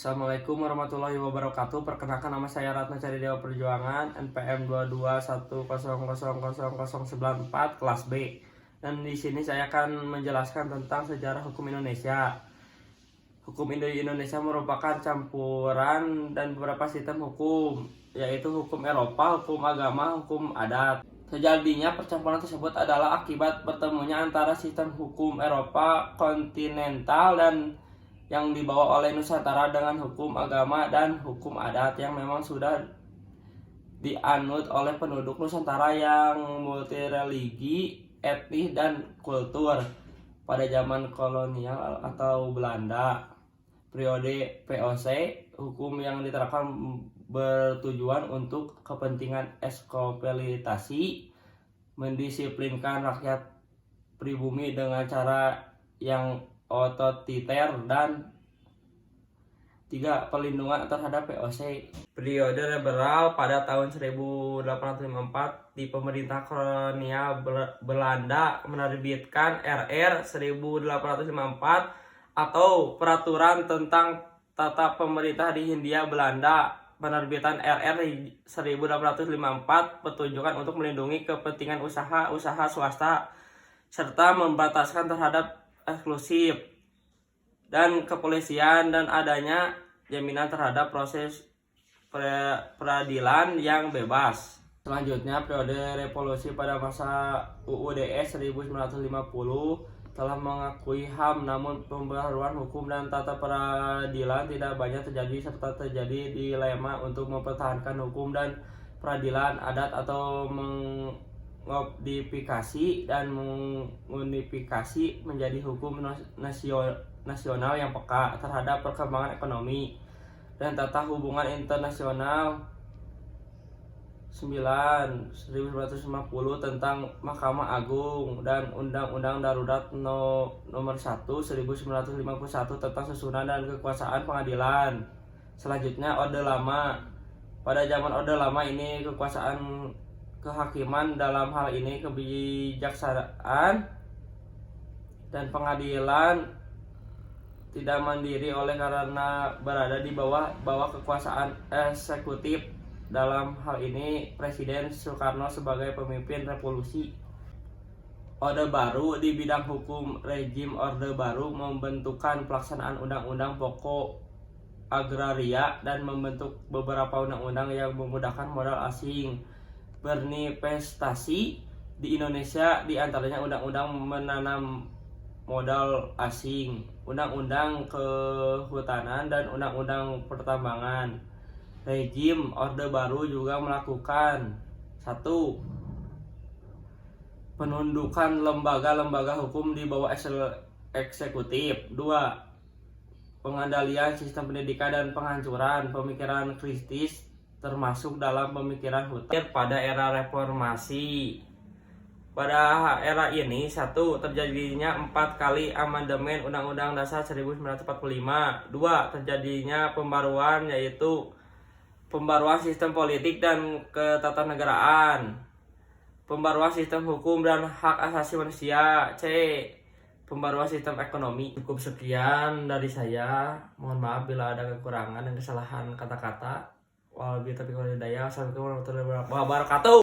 Assalamualaikum warahmatullahi wabarakatuh. Perkenalkan, nama saya Ratna Caridewa Perjuangan, NPM 221000094 kelas B. Dan di sini saya akan menjelaskan tentang sejarah hukum Indonesia. Hukum Indonesia merupakan campuran dan beberapa sistem hukum, yaitu hukum Eropa, hukum agama, hukum adat. Terjadinya percampuran tersebut adalah akibat bertemunya antara sistem hukum Eropa kontinental dan yang dibawa oleh Nusantara dengan hukum agama dan hukum adat yang memang sudah dianut oleh penduduk Nusantara yang multireligi, etnis, dan kultur pada zaman kolonial atau Belanda. Periode VOC, hukum yang diterapkan bertujuan untuk kepentingan eksploitasi, mendisiplinkan rakyat pribumi dengan cara yang otoriter, dan 3. Perlindungan terhadap VOC. Periode liberal pada tahun 1854 di pemerintah kolonial Belanda menerbitkan RR 1854 atau Peraturan tentang Tata Pemerintah di Hindia Belanda. Penerbitan RR 1854 bertujuan untuk melindungi kepentingan usaha swasta serta membataskan terhadap eksklusif dan kepolisian dan adanya jaminan terhadap proses peradilan yang bebas. Selanjutnya, periode revolusi pada masa UUDS 1950 telah mengakui HAM, namun pembaharuan hukum dan tata peradilan tidak banyak terjadi serta terjadi dilema untuk mempertahankan hukum dan peradilan adat atau mengodifikasi dan mengunifikasi menjadi hukum nasional yang peka terhadap perkembangan ekonomi dan tata hubungan internasional. 1950 tentang Mahkamah Agung dan Undang-Undang Darurat Nomor 1 1951 tentang susunan dan kekuasaan pengadilan. Selanjutnya, Orde Lama. Pada zaman Orde Lama ini kekuasaan kehakiman, dalam hal ini kebijaksanaan dan pengadilan, tidak mandiri oleh karena berada di bawah kekuasaan eksekutif. Dalam hal ini Presiden Soekarno sebagai pemimpin revolusi. Orde Baru di bidang hukum. Rezim Orde Baru membentukkan pelaksanaan undang-undang pokok agraria dan membentuk beberapa undang-undang yang memudahkan modal asing berinvestasi di Indonesia, di antaranya Undang-Undang Menanam Modal Asing, Undang-Undang Kehutanan, dan Undang-Undang Pertambangan. Rezim Orde Baru juga melakukan 1. Penundukan lembaga-lembaga hukum di bawah eksekutif. 2. Pengendalian sistem pendidikan dan penghancuran pemikiran kritis termasuk dalam pemikiran hutan pada era reformasi. Pada era ini, 1. Terjadinya 4 kali amandemen Undang-Undang Dasar 1945. 2. Terjadinya pembaruan, yaitu pembaruan sistem politik dan ketatanegaraan, pembaruan sistem hukum dan hak asasi manusia. C. Pembaruan sistem ekonomi. Cukup sekian dari saya. Mohon maaf bila ada kekurangan dan kesalahan kata-kata. Wabillahi taufiq wal hidayah. Wassalamualaikum warahmatullahi wabarakatuh.